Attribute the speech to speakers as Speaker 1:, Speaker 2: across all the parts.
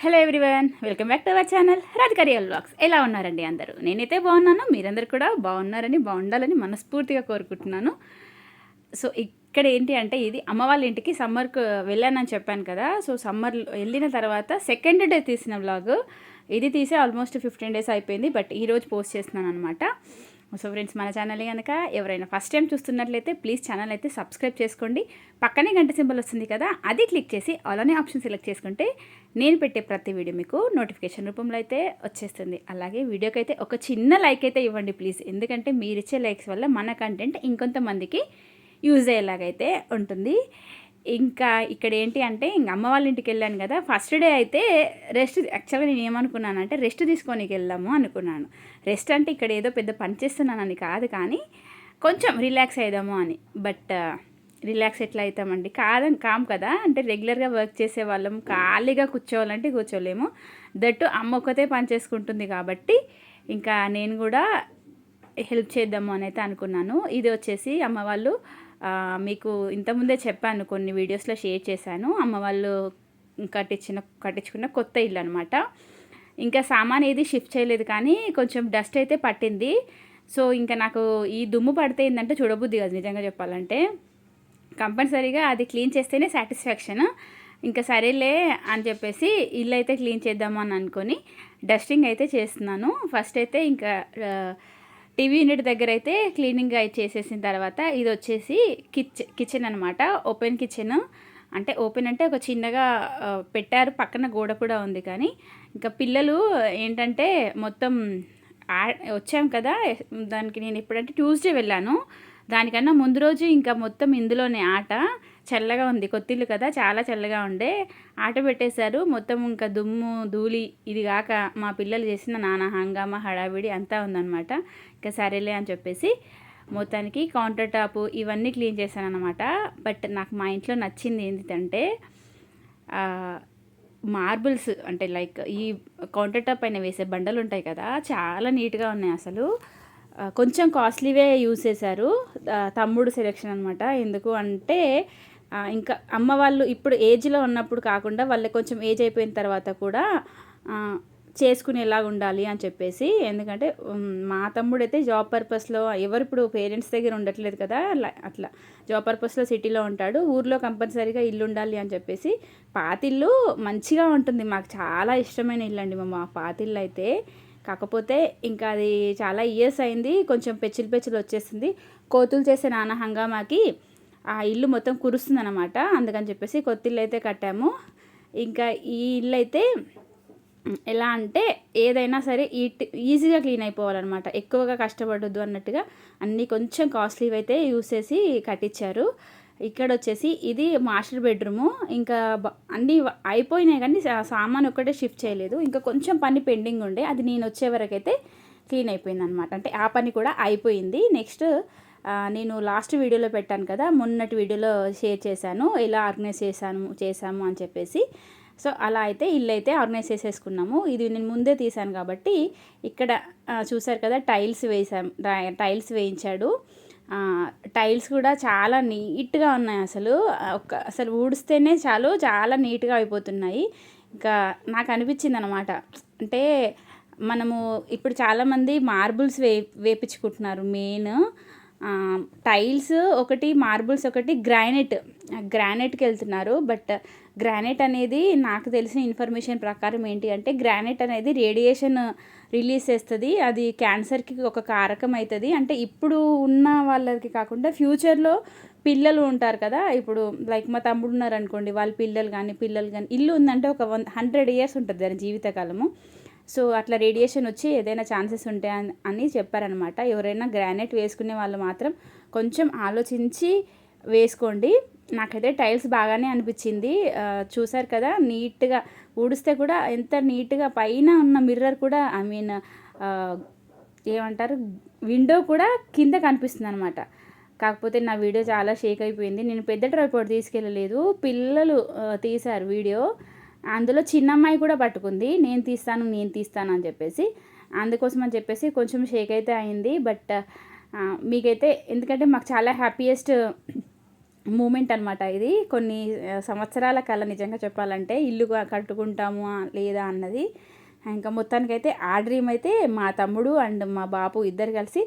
Speaker 1: Hello everyone, welcome back to our channel Radhika real vlogs. ఎలా ఉన్నారండి అందరూ? నేనైతే బాగున్నాను. మీరందరూ కూడా బాగుండాలని మనస్ఫూర్తిగా కోరుకుంటున్నాను. సో ఇక్కడ ఏంటి అంటే, ఇది అమ్మ వాళ్ళ ఇంటికి సమ్మర్కు వెళ్ళానని చెప్పాను కదా. సో సమ్మర్ వెళ్ళిన తర్వాత సెకండ్ డే తీసిన వ్లాగ్ ఇది. తీసే ఆల్మోస్ట్ 15 డేస్ అయిపోయింది, బట్ ఈరోజు పోస్ట్ చేస్తున్నాను అనమాట. సో ఫ్రెండ్స్, మన ఛానల్ కనుక ఎవరైనా ఫస్ట్ టైం చూస్తున్నట్లయితే ప్లీజ్ ఛానల్ అయితే సబ్స్క్రైబ్ చేసుకోండి. పక్కనే గంట సింబల్ వస్తుంది కదా, అది క్లిక్ చేసి ఆల్ అనే ఆప్షన్ సెలెక్ట్ చేసుకుంటే నేను పెట్టే ప్రతి వీడియో మీకు నోటిఫికేషన్ రూపంలో అయితే వచ్చేస్తుంది. అలాగే వీడియోకి అయితే ఒక చిన్న లైక్ అయితే ఇవ్వండి ప్లీజ్, ఎందుకంటే మీరు ఇచ్చే లైక్స్ వల్ల మన కంటెంట్ ఇంకొంతమందికి యూజ్ అయ్యేలాగైతే ఉంటుంది. ఇంకా ఇక్కడ ఏంటి అంటే, ఇంక అమ్మ వాళ్ళ ఇంటికి వెళ్ళాను కదా. ఫస్ట్ డే అయితే రెస్ట్. యాక్చువల్గా నేను ఏమనుకున్నానంటే రెస్ట్ తీసుకోనికి వెళ్దాము అనుకున్నాను. రెస్ట్ అంటే ఇక్కడ ఏదో పెద్ద పని చేస్తున్నానని కాదు, కానీ కొంచెం రిలాక్స్ అవుదాము అని. బట్ రిలాక్స్ ఎట్లా అవుతామండి? కాము కదా. అంటే రెగ్యులర్గా వర్క్ చేసే వాళ్ళం ఖాళీగా కూర్చోవాలంటే కూర్చోలేము. దట్టు అమ్మ ఒక్కతే పని చేసుకుంటుంది కాబట్టి ఇంకా నేను కూడా హెల్ప్ చేద్దాము అని అయితే అనుకున్నాను. ఇది వచ్చేసి అమ్మ వాళ్ళు, మీకు ఇంతకుముందే చెప్పాను, కొన్ని వీడియోస్లో షేర్ చేశాను. అమ్మ వాళ్ళు కట్టించుకున్న కొత్త ఇల్లు అనమాట. ఇంకా సామాన్ ఏది షిఫ్ట్ చేయలేదు, కానీ కొంచెం డస్ట్ అయితే పట్టింది. సో ఇంకా నాకు ఈ దుమ్ము పడితే ఏంటంటే చూడబుద్ధి కాదు నిజంగా చెప్పాలంటే. కంపల్సరీగా అది క్లీన్ చేస్తేనే సాటిస్ఫాక్షన్. ఇంకా సరేలే అని చెప్పేసి ఇల్లు అయితే క్లీన్ చేద్దాము అని అనుకొని డస్టింగ్ అయితే చేస్తున్నాను. ఫస్ట్ అయితే ఇంకా టీవీ యూనిట్ దగ్గర అయితే క్లీనింగ్ అయితే చేసేసిన తర్వాత, ఇది వచ్చేసి కిచెన్ అనమాట. Open kitchen. అంటే ఓపెన్ అంటే ఒక చిన్నగా పెట్టారు, పక్కన గోడ కూడా ఉంది. కానీ ఇంకా పిల్లలు ఏంటంటే మొత్తం వచ్చాం కదా, దానికి నేను ఎప్పుడంటే ట్యూస్డే వెళ్ళాను. దానికన్నా ముందు రోజు ఇంకా మొత్తం ఇందులోనే ఆట. చల్లగా ఉంది, కొత్తిల్లు కదా, చాలా చల్లగా ఉండే. ఆట పెట్టేశారు మొత్తం. ఇంకా దుమ్ము ధూళి ఇది కాక మా పిల్లలు చేసిన నానా హంగామా హడావిడి అంతా ఉందన్నమాట. ఇంకా సరేలే అని చెప్పేసి మొత్తానికి కౌంటర్ టాప్ ఇవన్నీ క్లీన్ చేశాను అనమాట. బట్ నాకు మా ఇంట్లో నచ్చింది ఏంటంటే మార్బుల్స్. అంటే లైక్ ఈ కౌంటర్ టాప్ పైన వేసే బండలు ఉంటాయి కదా, చాలా నీట్గా ఉన్నాయి అసలు. కొంచెం కాస్ట్లీవే యూజ్ చేశారు. తమ్ముడు సెలెక్షన్ అనమాట. ఎందుకు అంటే ఇంకా అమ్మ వాళ్ళు ఇప్పుడు ఏజ్లో ఉన్నప్పుడు కాకుండా వాళ్ళకి కొంచెం ఏజ్ అయిపోయిన తర్వాత కూడా చేసుకునేలా ఉండాలి అని చెప్పేసి. ఎందుకంటే మా తమ్ముడు అయితే జాబ్ పర్పస్లో, ఎవరు ఇప్పుడు పేరెంట్స్ దగ్గర ఉండట్లేదు కదా, అట్లా జాబ్ పర్పస్లో సిటీలో ఉంటాడు. ఊర్లో కంపల్సరీగా ఇల్లు ఉండాలి అని చెప్పేసి పాతిల్లు మంచిగా ఉంటుంది. మాకు చాలా ఇష్టమైన ఇల్లు అండి మా పాతిల్లు అయితే. కాకపోతే ఇంకా అది చాలా ఇయర్స్ అయింది, కొంచెం పెచ్చులు వచ్చేసింది. కోతులు చేసే నాన్న హంగామాకి ఆ ఇల్లు మొత్తం కురుస్తుంది అనమాట. అందుకని చెప్పేసి కొత్త ఇల్లు అయితే కట్టాము. ఇంకా ఈ ఇల్లు అయితే ఎలా అంటే ఏదైనా సరే ఈజీగా క్లీన్ అయిపోవాలన్నమాట, ఎక్కువగా కష్టపడొద్దు అన్నట్టుగా అన్నీ కొంచెం కాస్ట్లీవి అయితే యూస్ చేసి కట్టించారు. ఇక్కడ వచ్చేసి ఇది మాస్టర్ బెడ్రూము. ఇంకా అన్నీ అయిపోయినాయి, కానీ సామాన్ ఒక్కటే షిఫ్ట్ చేయలేదు. ఇంకా కొంచెం పని పెండింగ్ ఉండే, అది నేను వచ్చే వరకు అయితే క్లీన్ అయిపోయింది అనమాట. అంటే ఆ పని కూడా అయిపోయింది. నెక్స్ట్ నేను లాస్ట్ వీడియోలో పెట్టాను కదా, మొన్నటి వీడియోలో షేర్ చేశాను ఎలా ఆర్గనైజ్ చేశాము అని చెప్పేసి. సో అలా అయితే ఇల్లు అయితే ఆర్గనైజ్ చేసేసుకున్నాము. ఇది నేను ముందే తీశాను కాబట్టి ఇక్కడ చూసారు కదా, టైల్స్ వేయించాడు. టైల్స్ కూడా చాలా నీట్గా ఉన్నాయి అసలు. అసలు ఊడిస్తేనే చాలా నీట్గా అయిపోతున్నాయి. ఇంకా నాకు అనిపించింది అనమాట, అంటే మనము ఇప్పుడు చాలామంది మార్బుల్స్ వేపించుకుంటున్నారు. మెయిన్ టైల్స్ ఒకటి, మార్బుల్స్ ఒకటి, గ్రానైట్కి వెళ్తున్నారు. బట్ గ్రానైట్ అనేది నాకు తెలిసిన ఇన్ఫర్మేషన్ ప్రకారం ఏంటి అంటే, గ్రానైట్ అనేది రేడియేషన్ రిలీజ్ చేస్తుంది. అది క్యాన్సర్కి ఒక కారకం అవుతుంది. అంటే ఇప్పుడు ఉన్న వాళ్ళకి కాకుండా ఫ్యూచర్లో పిల్లలు ఉంటారు కదా, ఇప్పుడు లైక్ మా తమ్ముడు ఉన్నారు అనుకోండి, వాళ్ళ పిల్లలు కానీ ఇల్లు ఉందంటే ఒక 100 years ఉంటుంది దాని జీవితకాలము. సో అట్లా రేడియేషన్ వచ్చి ఏదైనా ఛాన్సెస్ ఉంటాయి అని చెప్పారనమాట. ఎవరైనా గ్రానైట్ వేసుకునే వాళ్ళు మాత్రం కొంచెం ఆలోచించి వేసుకోండి. నాకైతే టైల్స్ బాగానే అనిపించింది. చూసారు కదా, నీట్గా ఊడిస్తే కూడా ఎంత నీట్గా, పైన ఉన్న మిర్రర్ కూడా ఏమంటారు, విండో కూడా కింద కనిపిస్తుంది అనమాట. కాకపోతే నా వీడియో చాలా షేక్ అయిపోయింది. నేను పెద్ద ట్రైపాడ్ తీసుకెళ్ళలేదు, పిల్లలు తీశారు వీడియో. అందులో చిన్నమ్మాయి కూడా పట్టుకుంది, నేను తీస్తాను అని చెప్పేసి. అందుకోసం అని చెప్పేసి కొంచెం షేక్ అయితే అయింది. బట్ మీకైతే, ఎందుకంటే మాకు చాలా హ్యాపీయెస్ట్ మూమెంట్ అనమాట ఇది. కొన్ని సంవత్సరాల కల నిజంగా చెప్పాలంటే ఇల్లు కట్టుకుంటాము లేదా అన్నది. ఇంకా మొత్తానికైతే ఆ డ్రీమ్ అయితే మా తమ్ముడు అండ్ మా బాపు ఇద్దరు కలిసి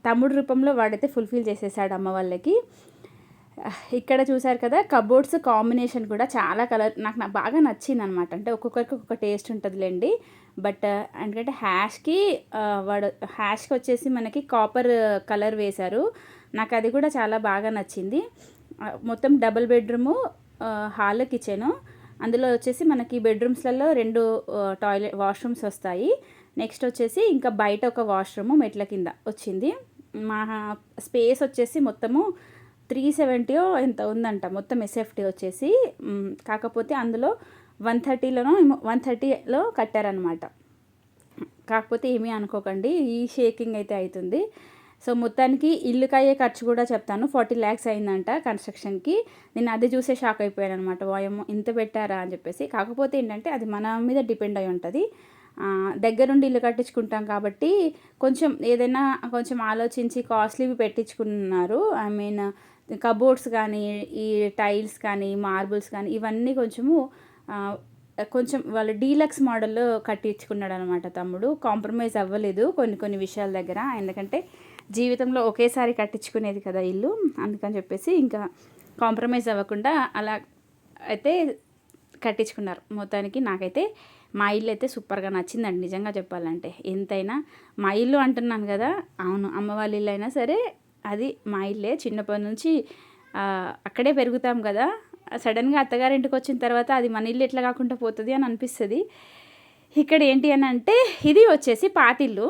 Speaker 1: తమ్ముడు రూపంలో వాడైతే ఫుల్ఫిల్ చేసేసాడు అమ్మ వాళ్ళకి. ఇక్కడ చూసారు కదా, కబోర్డ్స్ కాంబినేషన్ కూడా చాలా నాకు బాగా నచ్చింది అనమాట. అంటే ఒక్కొక్కరికి ఒక్కొక్క టేస్ట్ ఉంటుందిలేండి. బట్ ఎందుకంటే హ్యాష్కి వచ్చేసి మనకి కాపర్ కలర్ వేశారు. నాకు అది కూడా చాలా బాగా నచ్చింది. మొత్తం డబుల్ బెడ్రూము, హాల్, కిచెను. అందులో వచ్చేసి మనకి బెడ్రూమ్స్లలో 2 వాష్రూమ్స్ వస్తాయి. నెక్స్ట్ వచ్చేసి ఇంకా బయట ఒక వాష్రూము మెట్ల కింద వచ్చింది. మా స్పేస్ వచ్చేసి మొత్తము 370 ఎంత ఉందంట మొత్తం ఎస్ఎఫ్టీ వచ్చేసి. కాకపోతే అందులో 130లో కట్టారనమాట. కాకపోతే ఏమీ అనుకోకండి, ఈ షేకింగ్ అయితే అవుతుంది. సో మొత్తానికి ఇల్లుకి అయ్యే ఖర్చు కూడా చెప్తాను. 40 lakhs అయిందంట కన్స్ట్రక్షన్కి. నేను అది చూసే షాక్ అయిపోయాను అనమాట. వాయమ్మో ఇంత పెట్టారా అని చెప్పేసి. కాకపోతే ఏంటంటే అది మన మీద డిపెండ్ అయి ఉంటుంది. దగ్గరుండి ఇల్లు కట్టించుకుంటాం కాబట్టి కొంచెం ఏదైనా కొంచెం ఆలోచించి కాస్ట్లీవి పెట్టించుకున్నారు. ఐ మీన్ కబోర్డ్స్ కానీ, ఈ టైల్స్ కానీ, మార్బుల్స్ కానీ ఇవన్నీ కొంచెం వాళ్ళు డీలక్స్ మోడల్లో కట్టించుకున్నాడు అనమాట తమ్ముడు. కాంప్రమైజ్ అవ్వలేదు కొన్ని విషయాల దగ్గర. ఎందుకంటే జీవితంలో ఒకేసారి కట్టించుకునేది కదా ఇల్లు, అందుకని చెప్పేసి ఇంకా కాంప్రమైజ్ అవ్వకుండా అలా అయితే కట్టించుకున్నారు. మొత్తానికి నాకైతే మా ఇల్లు అయితే సూపర్గా నచ్చిందండి నిజంగా చెప్పాలంటే. ఎంతైనా మా ఇల్లు అంటున్నాను కదా, అవును అమ్మ వాళ్ళ ఇల్లు అయినా సరే అది మా ఇల్లే. చిన్నప్పటి నుంచి అక్కడే పెరుగుతాం కదా, సడన్గా అత్తగారింటికి వచ్చిన తర్వాత అది మన ఇల్లు ఎట్లా కాకుండా పోతుంది అని అనిపిస్తుంది. ఇక్కడ ఏంటి అని అంటే ఇది వచ్చేసి పాతిల్లు.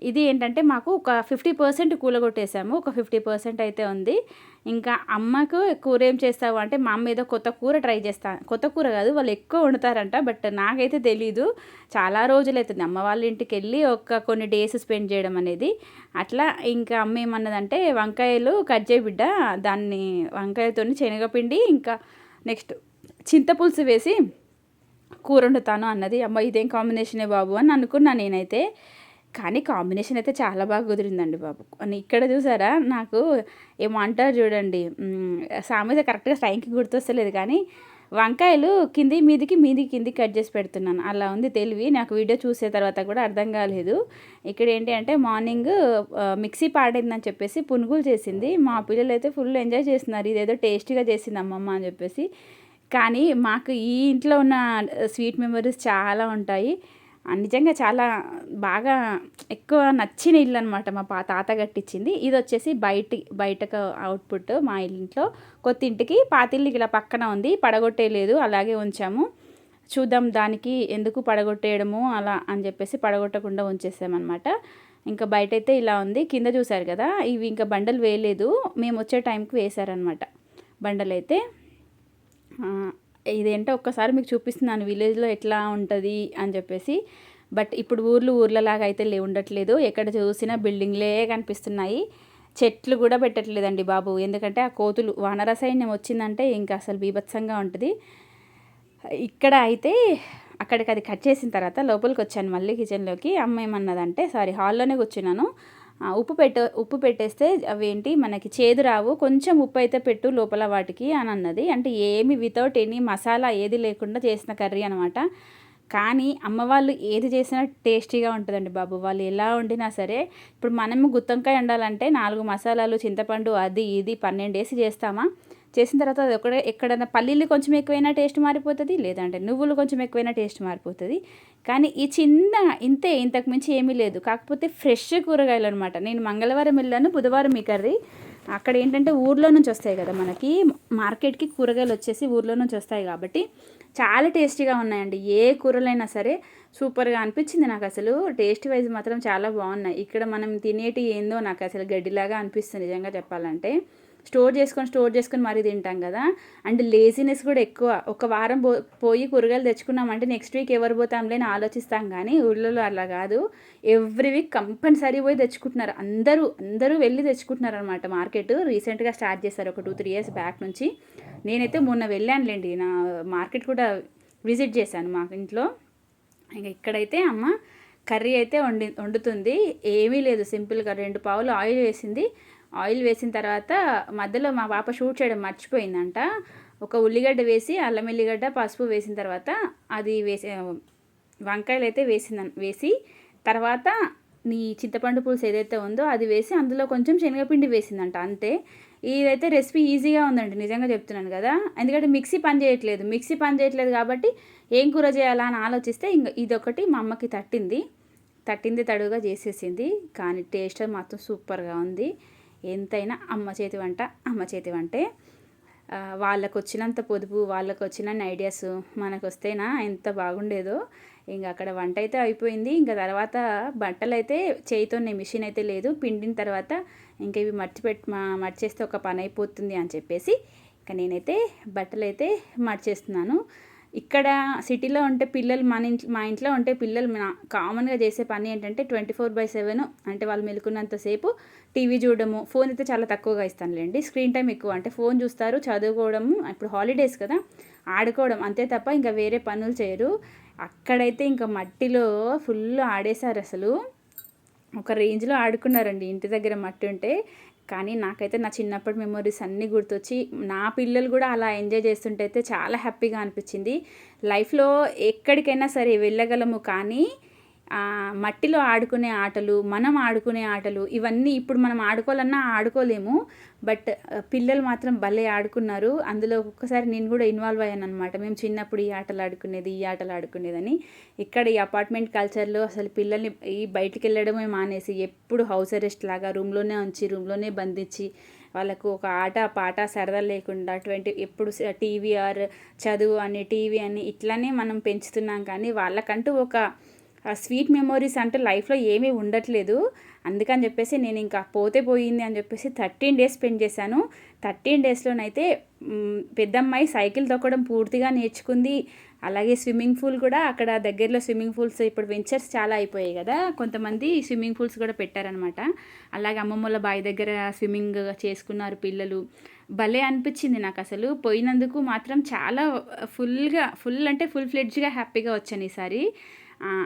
Speaker 1: ఇది ఏంటంటే మాకు ఒక 50% కూలగొట్టేసాము, ఒక 50% అయితే ఉంది. ఇంకా అమ్మకు కూర ఏం చేస్తావు అంటే మా అమ్మ ఏదో కొత్త కూర ట్రై చేస్తా, కొత్త కూర కాదు వాళ్ళు ఎక్కువ వండుతారంట, బట్ నాకైతే తెలీదు. చాలా రోజులైతుంది అమ్మ వాళ్ళ ఇంటికి వెళ్ళి కొన్ని డేస్ స్పెండ్ చేయడం అనేది. అట్లా ఇంకా అమ్మ ఏమన్నదంటే వంకాయలు కట్ చేయి బిడ్డ, దాన్ని వంకాయతో శనగపిండి ఇంకా నెక్స్ట్ చింతపులుసు వేసి కూర వండుతాను అన్నది. అమ్మ ఇదేం కాంబినేషనే బాబు అని అనుకున్నా నేనైతే. కానీ కాంబినేషన్ అయితే చాలా బాగా కుదిరిందండి బాబు. ఇక్కడ చూసారా, నాకు ఏమో అంటారు చూడండి, సామెత కరెక్ట్గా టైంకి గుర్తొస్తలేదు కానీ వంకాయలు మీదికి కిందికి కట్ చేసి పెడుతున్నాను. అలా ఉంది తెలివి. నాకు వీడియో చూసే తర్వాత కూడా అర్థం కాలేదు. ఇక్కడ ఏంటి అంటే మార్నింగ్ మిక్సీ పాడైందని చెప్పేసి పునుగులు చేసింది. మా పిల్లలు అయితే ఫుల్ ఎంజాయ్ చేస్తున్నారు, ఇదేదో టేస్టీగా చేసింది అమ్మమ్మ అని చెప్పేసి. కానీ మాకు ఈ ఇంట్లో ఉన్న స్వీట్ మెమరీస్ చాలా ఉంటాయి. నిజంగా చాలా బాగా ఎక్కువ నచ్చిన ఇల్లు అనమాట మా తాత కట్టించింది. ఇది వచ్చేసి బయటకు అవుట్పుట్ మా ఇంట్లో. కొత్త ఇంటికి పాతిల్లు ఇలా పక్కన ఉంది, పడగొట్టేయలేదు, అలాగే ఉంచాము. చూద్దాం దానికి ఎందుకు పడగొట్టేయడము అలా అని చెప్పేసి పడగొట్టకుండా ఉంచేసామన్నమాట. ఇంకా బయట అయితే ఇలా ఉంది. కింద చూసారు కదా, ఇవి ఇంకా బండలు వేయలేదు, మేము వచ్చే టైంకి వేశారనమాట బండలు అయితే. ఇదేంటో ఒక్కసారి మీకు చూపిస్తున్నాను విలేజ్లో ఎట్లా ఉంటుంది అని చెప్పేసి. బట్ ఇప్పుడు ఊర్లలాగా అయితే ఉండట్లేదు. ఎక్కడ చూసినా బిల్డింగ్లే కనిపిస్తున్నాయి. చెట్లు కూడా పెట్టట్లేదండి బాబు. ఎందుకంటే ఆ కోతులు వానర సైన్యం వచ్చిందంటే ఇంకా అసలు బీభత్సంగా ఉంటుంది. ఇక్కడ అయితే అక్కడికి అది కట్ చేసిన తర్వాత లోపలికి వచ్చాను మళ్ళీ కిచెన్లోకి. అమ్మ ఏమన్నదంటే, హాల్లోనే కూర్చున్నాను, ఉప్పు పెట్టేస్తే అవేంటి మనకి చేదు రావు, కొంచెం ఉప్పు అయితే పెట్టు లోపల వాటికి అని అన్నది. అంటే ఏమి వితౌట్ ఎనీ మసాలా ఏది లేకుండా చేసిన కర్రీ అనమాట. కానీ అమ్మ వాళ్ళు ఏది చేసినా టేస్టీగా ఉంటుందండి బాబు. వాళ్ళు ఎలా వండినా సరే, ఇప్పుడు మనము గుత్తొంకాయ వండాలంటే 4 మసాలాలు, చింతపండు, అది ఇది 12 వేసి చేస్తామా, చేసిన తర్వాత అది ఎక్కడైనా పల్లీలు కొంచెం ఎక్కువైనా టేస్ట్ మారిపోతుంది, లేదంటే నువ్వులు కొంచెం ఎక్కువైనా టేస్ట్ మారిపోతుంది. కానీ ఈ ఇంతకు మించి ఏమీ లేదు. కాకపోతే ఫ్రెష్ కూరగాయలు అనమాట. నేను మంగళవారం వెళ్ళాను, బుధవారం ఈ కర్రీ. అక్కడ ఏంటంటే ఊర్లో నుంచి వస్తాయి కదా మనకి, మార్కెట్కి కూరగాయలు వచ్చేసి ఊర్లో నుంచి వస్తాయి కాబట్టి చాలా టేస్టీగా ఉన్నాయండి. ఏ కూరలైనా సరే సూపర్గా అనిపించింది నాకు. అసలు టేస్ట్ వైజ్ మాత్రం చాలా బాగున్నాయి. ఇక్కడ మనం తినేటి ఏందో నాకు అసలు గడ్డిలాగా అనిపిస్తుంది నిజంగా చెప్పాలంటే. స్టోర్ చేసుకొని మరీ తింటాం కదా, అండ్ లేజినెస్ కూడా ఎక్కువ. ఒక వారం పోయి కూరగాయలు తెచ్చుకున్నామంటే నెక్స్ట్ వీక్ ఎవరు పోతాంలే అని ఆలోచిస్తాం. కానీ ఊళ్ళలో అలా కాదు, ఎవ్రీ వీక్ కంపల్సరీ పోయి తెచ్చుకుంటున్నారు. అందరూ వెళ్ళి తెచ్చుకుంటున్నారు అనమాట. మార్కెట్ రీసెంట్గా స్టార్ట్ చేశారు, ఒక 2-3 years బ్యాక్ నుంచి. నేనైతే మొన్న వెళ్ళానులేండి, నా మార్కెట్ కూడా విజిట్ చేశాను మా ఇంట్లో. ఇంకా ఇక్కడైతే అమ్మ కర్రీ అయితే వండుతుంది. ఏమీ లేదు, సింపుల్గా 2 పావులు ఆయిల్ వేసింది, ఆయిల్ వేసిన తర్వాత మధ్యలో మా పాప షూట్ చేయడం మర్చిపోయిందంట. ఒక ఉల్లిగడ్డ వేసి అల్లం ఎల్లిగడ్డ పసుపు వేసిన తర్వాత అది వంకాయలు అయితే వేసి తర్వాత నీ చింతపండు పులుసు ఏదైతే ఉందో అది వేసి అందులో కొంచెం శనగపిండి వేసిందంట, అంతే. ఇదైతే రెసిపీ ఈజీగా ఉందండి, నిజంగా చెప్తున్నాను కదా. ఎందుకంటే మిక్సీ పని చేయట్లేదు కాబట్టి ఏం కూర చేయాలా అని ఆలోచిస్తే ఇంకా ఇదొకటి మా అమ్మకి తట్టింది తడుగా చేసేసింది. కానీ టేస్ట్ మాత్రం సూపర్గా ఉంది. ఎంతైనా అమ్మ చేతి వంటే. వాళ్ళకు వచ్చినంత పొదుపు, వాళ్ళకు వచ్చినన్ని ఐడియాస్ మనకు వస్తేనా ఎంత బాగుండేదో. ఇంక అక్కడ వంట అయితే అయిపోయింది. ఇంకా తర్వాత బట్టలు అయితే చేయితోనే, మిషన్ అయితే లేదు. పిండిన తర్వాత ఇంకా ఇవి మర్చేస్తే ఒక పని అయిపోతుంది అని చెప్పేసి ఇంకా నేనైతే బట్టలు అయితే మర్చేస్తున్నాను. ఇక్కడ సిటీలో ఉంటే పిల్లలు మా ఇంట్లో ఉంటే పిల్లలు కామన్గా చేసే పని ఏంటంటే 24/7 అంటే వాళ్ళు మెలుకున్నంతసేపు టీవీ చూడడము. ఫోన్ అయితే చాలా తక్కువగా ఇస్తానులేండి, స్క్రీన్ టైం ఎక్కువ. అంటే ఫోన్ చూస్తారు, చదువుకోవడము, ఇప్పుడు హాలిడేస్ కదా, ఆడుకోవడం అంతే తప్ప ఇంకా వేరే పనులు చేయరు. అక్కడైతే ఇంకా మట్టిలో ఫుల్ ఆడేశారు, అసలు ఒక రేంజ్లో ఆడుకున్నారండి ఇంటి దగ్గర మట్టి ఉంటే. కానీ నాకైతే నా చిన్నప్పటి మెమొరీస్ అన్నీ గుర్తొచ్చి నా పిల్లలు కూడా అలా ఎంజాయ్ చేస్తుంటే అయితే చాలా హ్యాపీగా అనిపించింది. లైఫ్లో ఎక్కడికైనా సరే వెళ్ళగలము, కానీ మట్టిలో ఆడుకునే ఆటలు, మనం ఆడుకునే ఆటలు ఇవన్నీ ఇప్పుడు మనం ఆడుకోవాలన్నా ఆడుకోలేము. బట్ పిల్లలు మాత్రం భలే ఆడుకున్నారు. అందులో ఒక్కొక్కసారి నేను కూడా ఇన్వాల్వ్ అయ్యాను అనమాట. మేము చిన్నప్పుడు ఈ ఆటలు ఆడుకునేదని. ఇక్కడ ఈ అపార్ట్మెంట్ కల్చర్లో అసలు పిల్లల్ని బయటికి వెళ్ళడమే మానేసి ఎప్పుడు హౌస్ అరెస్ట్ లాగా రూమ్లోనే బంధించి వాళ్ళకు ఒక ఆట పాట సరదా లేకుండా ఎప్పుడు టీవీ చదువు అని టీవీ అని ఇట్లానే మనం పెంచుతున్నాం. కానీ వాళ్ళకంటూ ఒక స్వీట్ మెమొరీస్ అంటే లైఫ్లో ఏమీ ఉండట్లేదు. అందుకని చెప్పేసి నేను ఇంకా పోయింది అని చెప్పేసి 13 days స్పెండ్ చేశాను. 13 daysలోనైతే పెద్దమ్మాయి సైకిల్ తొక్కడం పూర్తిగా నేర్చుకుంది. అలాగే స్విమ్మింగ్ పూల్ కూడా అక్కడ దగ్గరలో స్విమ్మింగ్ పూల్స్ ఇప్పుడు వెంచర్స్ చాలా అయిపోయాయి కదా, కొంతమంది స్విమ్మింగ్ పూల్స్ కూడా పెట్టారనమాట. అలాగే అమ్మమ్మల బావి దగ్గర స్విమ్మింగ్ చేసుకున్నారు పిల్లలు. భలే అనిపించింది నాకు అసలు. పోయినందుకు మాత్రం చాలా ఫుల్ ఫ్లెడ్జ్గా హ్యాపీగా వచ్చాను ఈసారి.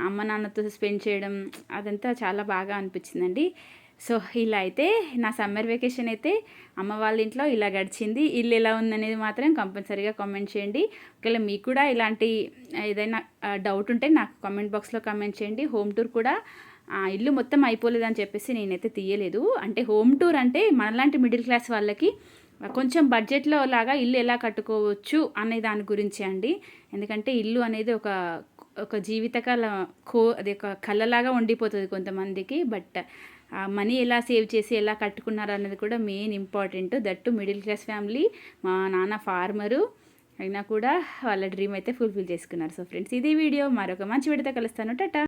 Speaker 1: అమ్మ నాన్నతో స్పెండ్ చేయడం అదంతా చాలా బాగా అనిపించిందండి. సో ఇలా అయితే నా సమ్మర్ వెకేషన్ అయితే అమ్మ వాళ్ళ ఇంట్లో ఇలా గడిచింది. ఇల్లు ఎలా ఉందనేది మాత్రం కంపల్సరీగా కామెంట్ చేయండి. ఒకవేళ మీకు కూడా ఇలాంటి ఏదైనా డౌట్ ఉంటే నాకు కామెంట్ బాక్స్లో కామెంట్ చేయండి. హోమ్ టూర్ కూడా ఇల్లు మొత్తం అయిపోలేదని చెప్పేసి నేనైతే తీయలేదు. అంటే హోమ్ టూర్ అంటే మనలాంటి మిడిల్ క్లాస్ వాళ్ళకి కొంచెం బడ్జెట్లో లాగా ఇల్లు ఎలా కట్టుకోవచ్చు అనే దాని గురించి అండి. ఎందుకంటే ఇల్లు అనేది ఒక జీవితకాల అది ఒక కళలాగా ఉండిపోతుంది కొంతమందికి. బట్ మనీ ఎలా సేవ్ చేసి ఎలా కట్టుకున్నారు అనేది కూడా main important. That middle class family. మా నాన్న ఫార్మరు అయినా కూడా వాళ్ళ డ్రీమ్ అయితే ఫుల్ఫిల్ చేసుకున్నారు. సో ఫ్రెండ్స్, ఇది వీడియో. మరొక మంచి వీడియోతో కలుస్తాను. టాటా.